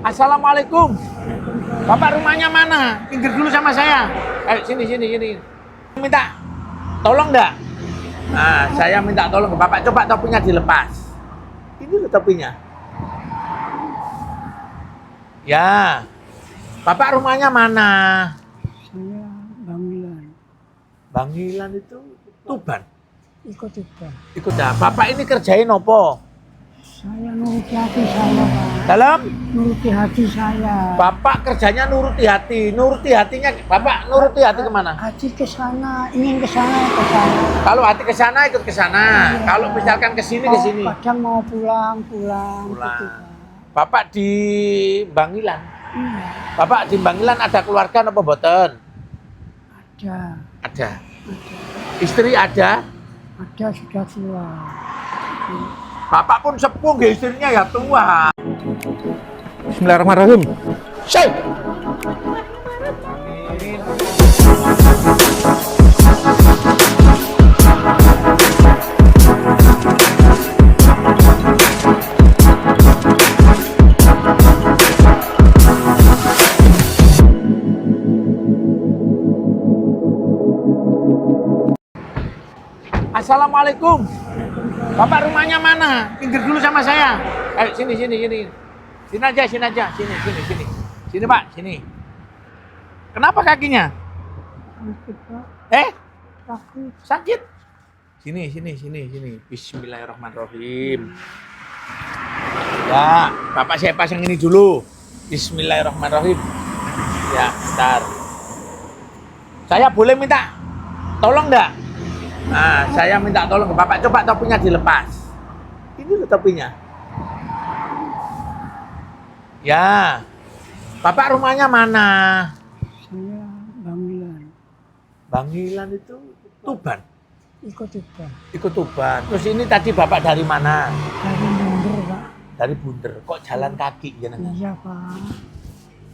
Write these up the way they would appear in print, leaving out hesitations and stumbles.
Assalamualaikum. Bapak rumahnya mana? Pinggir dulu sama saya. Sini. Minta tolong enggak? Nah, saya minta tolong ke Bapak. Coba topinya dilepas. Ini loh topinya. Ya. Bapak rumahnya mana? Saya Bangilan. Bangilan itu Tuban. Ikut Tuban. Ikut dah. Bapak ini kerjain apa? Saya nuruti hati saya, Pak. Dalam? Nuruti hati saya. Bapak kerjanya nuruti hati. Nuruti hatinya, Bapak nuruti hati kemana? Hati ke sana, ingin ke sana, ke sana. Kalau hati ke sana, ikut ke sana. Kalau misalkan ke sini, ke sini. Kadang mau pulang. Gitu, Pulang. Pak. Bapak di Bangilan. Iya, Bapak di Bangilan ada keluarga apa boten? ada. Ada. Istri ada? Ada sudah tua. Bapak pun sepuh, nggih, istrinya ya tua. Bismillahirrahmanirrahim. Syai! Assalamualaikum. Bapak rumahnya mana? Pinggir dulu sama saya. Sini. Sini aja. Sini. Sini, Pak, sini. Kenapa kakinya? Sakit, Pak. Sakit. Sakit. Sini. Bismillahirrahmanirrahim. Ya, Bapak saya pasang ini dulu. Bismillahirrahmanirrahim. Ya, bentar. Saya boleh minta tolong enggak? Nah, saya minta tolong ke Bapak. Coba topinya dilepas. Ini loh topinya. Ya. Bapak rumahnya mana? Saya Bangilan. Bangilan itu Tuban. Ikut Tuban. Ikut Tuban. Terus ini tadi Bapak dari mana? Dari Bunder, Pak. Dari Bunder. Kok jalan kaki jenengan? Iya, Pak.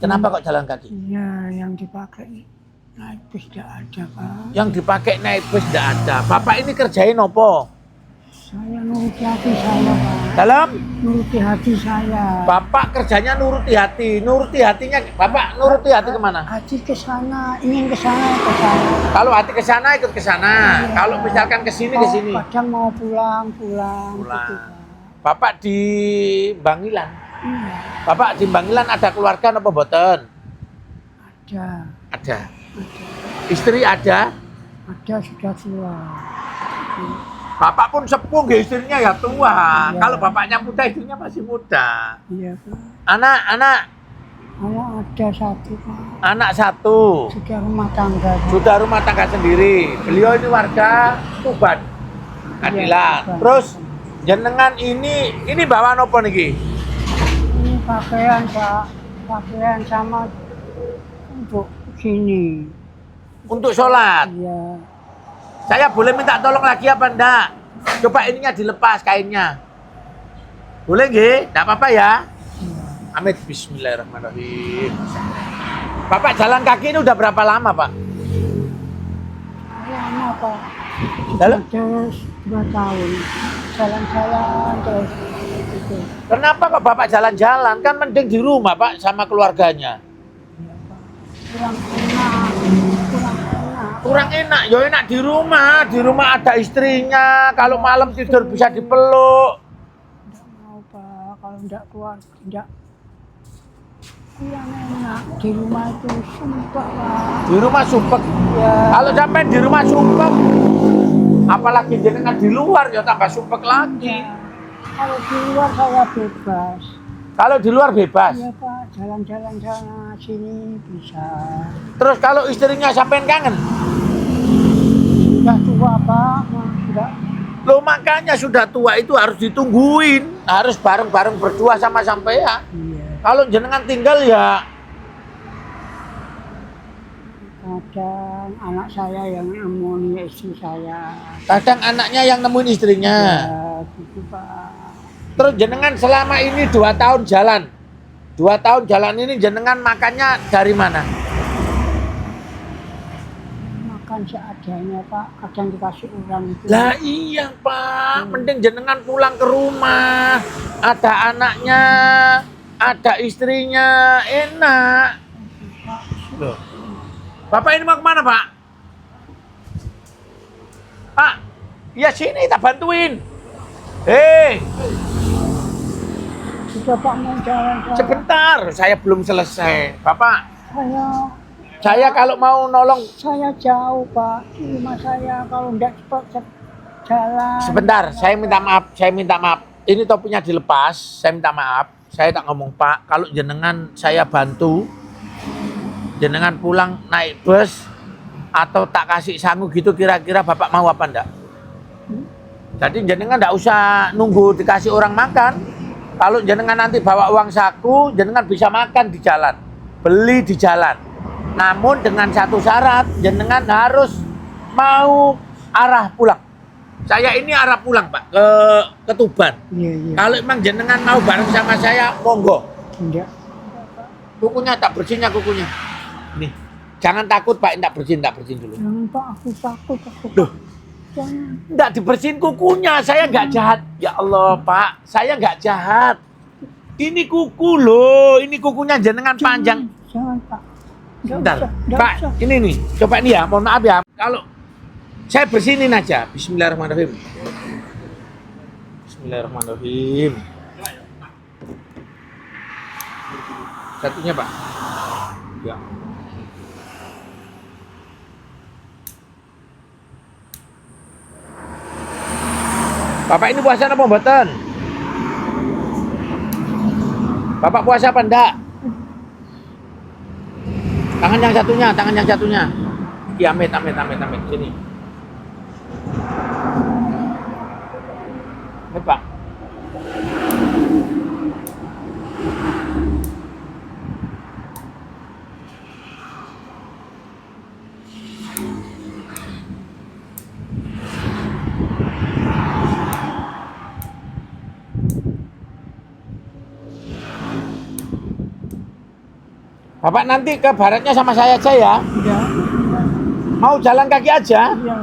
Kenapa kok jalan kaki? Iya, yang dipakai naik bis tidak ada, Pak. Yang dipakai naik bus tidak ada. Bapak ini kerjain apa? Saya nuruti hati saya, Pak. Dalam? Nuruti hati saya. Bapak kerjanya nuruti hati. Nuruti hatinya, Bapak nuruti hati kemana? Hati ke sana, ingin ke sana, ke sana. Kalau hati ke sana, ikut ke sana. Kalau misalkan ke sini, ke sini. Kadang mau pulang. Gitu, Pulang. Pak. Bapak di Bangilan. Iya, Bapak di Bangilan ada keluarga apa boten? ada. Ada. Istri ada? Ada sudah tua. Bapak pun sepuh, nggih, istrinya ya tua. Iya. Kalau bapaknya muda, istrinya masih muda. Iya, Pak. Anak Anak ada satu, Pak. anak satu. Sudah rumah tangga. Pak. Sudah rumah tangga sendiri. Beliau ini warga Tuban. Adilan. Tuban. Terus jenengan ini bawa nopo niki? Ini pakaian, Pak. Pakaian sama untuk sini. Untuk sholat. Iya. Saya boleh minta tolong lagi apa enggak? Coba ininya dilepas kainnya. Boleh nggih? Enggak apa-apa ya? Amit. Bismillahirrahmanirrahim. Bapak jalan kaki ini udah berapa lama, Pak? Lama, Pak. Dalam? Terus 2 tahun. Jalan-jalan terus. Gitu. Kenapa kok Bapak jalan-jalan? Kan mending di rumah, Pak, sama keluarganya. Iya, Pak. Kurang enak. Kurang enak, ya enak di rumah. Di rumah ada istrinya. Kalau malam tidur bisa dipeluk. Tidak mau, Pak. Kalau tidak keluar, tidak. Kurang enak. Di rumah itu sumpah, Pak. Di rumah sumpek. Ya. Kalau sampai di rumah sumpek, apalagi jenengan di luar ya tambah sumpek lagi. Ya. Kalau di luar saya bebas. Kalau di luar bebas. Iya, Pak. Jalan-jalan sana sini bisa. Terus kalau istrinya sampean kangen, Sudah tua, Pak. Sudah. lo makanya sudah tua itu harus ditungguin, harus bareng-bareng berdua sama sampean. Iya. Kalau jenengan tinggal ya Kadang anak saya yang nemoni istri saya. kadang anaknya yang nemuin istrinya. Ya, gitu, Pak. Terus jenengan selama ini 2 tahun jalan. 2 tahun jalan ini jenengan makannya dari mana? Makan seadanya, Pak. Kadang dikasih orang itu. Lah iya, Pak, mending jenengan pulang ke rumah. Ada anaknya, ada istrinya, enak. Loh. Bapak ini mau kemana, Pak? Pak, ya sini, tak bantuin. Sudah Pak mau jalan-jalan. Sebentar, saya belum selesai. Bapak, Saya saya kalau mau nolong, saya jauh Pak. Di rumah saya kalau enggak cepat jalan. sebentar, saya minta maaf. Ini topinya dilepas, saya minta maaf. Saya tak ngomong, Pak, kalau jenengan saya bantu, jenengan pulang naik bus, atau tak kasih sangu gitu, kira-kira Bapak mau apa enggak? Jadi jenengan enggak usah nunggu dikasih orang makan. Kalau jenengan nanti bawa uang saku, jenengan bisa makan di jalan, beli di jalan. Namun dengan satu syarat, jenengan harus mau arah pulang. Saya ini arah pulang, Pak, ke Tuban. Iya. Kalau emang jenengan mau bareng sama saya, monggo. Enggak. Kukunya tak bersihnya kukunya. Nih, jangan takut, Pak, tak bersihin dulu. Jangan Pak, aku takut. Duh. Jangan. Enggak dibersihin kukunya, saya enggak jahat. Ya Allah, Pak, saya enggak jahat. Ini kuku loh, ini kukunya jenengan panjang. Jangan Pak. Bentar, Pak, ini nih, coba nih ya, mohon maaf ya. Kalau saya bersinin aja, Bismillahirrahmanirrahim. Bismillahirrahmanirrahim. Satunya, Pak. Ya. Bapak ini puasa apa mboten? Bapak puasa apa enggak? Tangan yang satunya. Ya, amit. Sini. Ini, Pak. Bapak nanti ke baratnya sama saya aja ya. Iya. Mau jalan kaki aja. Iya.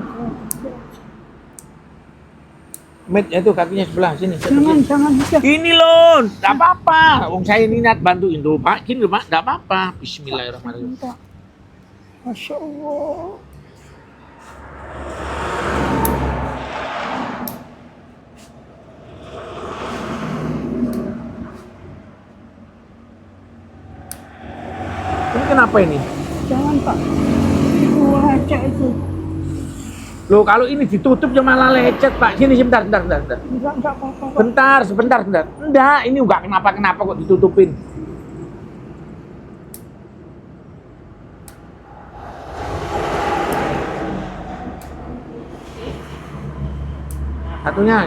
Mit, itu kakinya sebelah sini. Jangan. Ini loh, enggak apa-apa. Wong saya ini niat bantuin tuh, Pak. Gini loh, Pak, enggak apa-apa. Bismillahirrahmanirrahim. Masya Allah. Ini kenapa ini? Jangan Pak. Itu lecet itu. Loh, kalau ini ditutup ya malah lecet, Pak. Sini, sebentar. Enggak apa-apa Pak. Sebentar. Enggak, ini enggak kenapa-kenapa kok ditutupin. Satunya.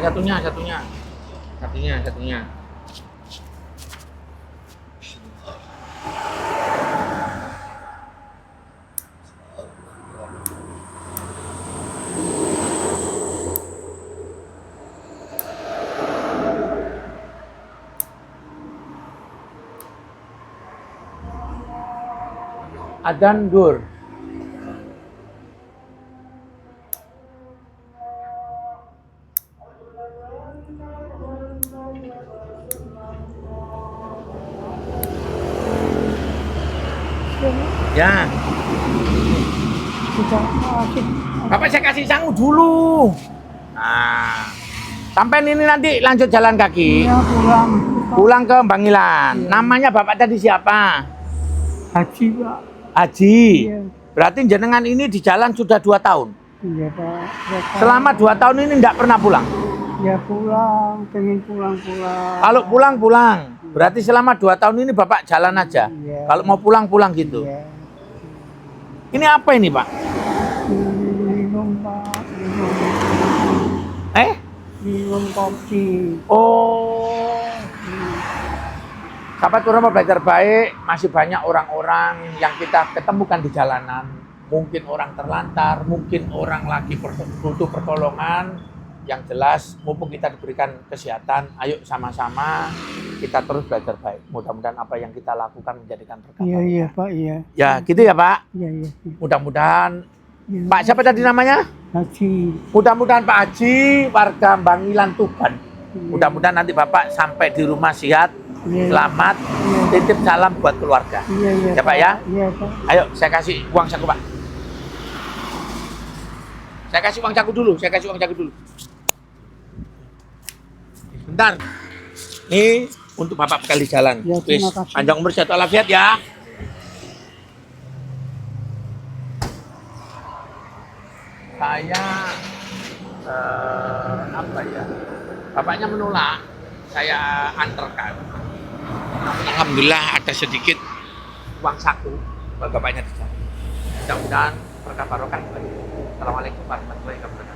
Adzan dur. Ya, Sudah masih. Bapak saya kasih sangu dulu. Nah, sampai ini nanti lanjut jalan kaki. Iya pulang. Pulang ke Bangilan. Namanya Bapak tadi siapa? Haji Pak. Haji. Iya. Berarti jenengan ini di jalan sudah 2 tahun. Iya Pak. Ya, Pak. Selama 2 tahun ini enggak pernah pulang. Ya pulang, pengen pulang. Kalau pulang. Berarti selama 2 tahun ini Bapak jalan aja. Iya. Kalau mau pulang gitu. Iya. Ini apa ini, Pak? Minum Pak, minum. Minum kopi. Oh. Sahabat Purama Belajar Baik, masih banyak orang-orang yang kita ketemukan di jalanan. Mungkin orang terlantar, mungkin orang lagi butuh pertolongan. Yang jelas, mumpung kita diberikan kesehatan, ayo sama-sama kita terus belajar baik. Mudah-mudahan apa yang kita lakukan menjadikan berkah. Iya Pak, iya. Ya, gitu ya Pak. Iya. Mudah-mudahan. Ya. Pak, siapa tadi namanya? Haji. Mudah-mudahan Pak Haji, warga Bangilan Tuban. Iya. Mudah-mudahan nanti Bapak sampai di rumah sehat, Iya. Selamat. Iya. Titip salam buat keluarga. Iya, iya. Ya, Pak, ya? Iya, Pak. Ayo, saya kasih uang saku, Pak. Saya kasih uang saku dulu. Bentar. Ini untuk Bapak bekal di jalan. Ya, terima Wis, kasih. panjang umur sehat walafiat ya. Saya apa ya? Bapaknya menolak. Saya antarkan. Alhamdulillah ada sedikit uang saku buat bapaknya di sana. Mudah-mudahan berkah barokah. Assalamualaikum warahmatullahi wabarakatuh.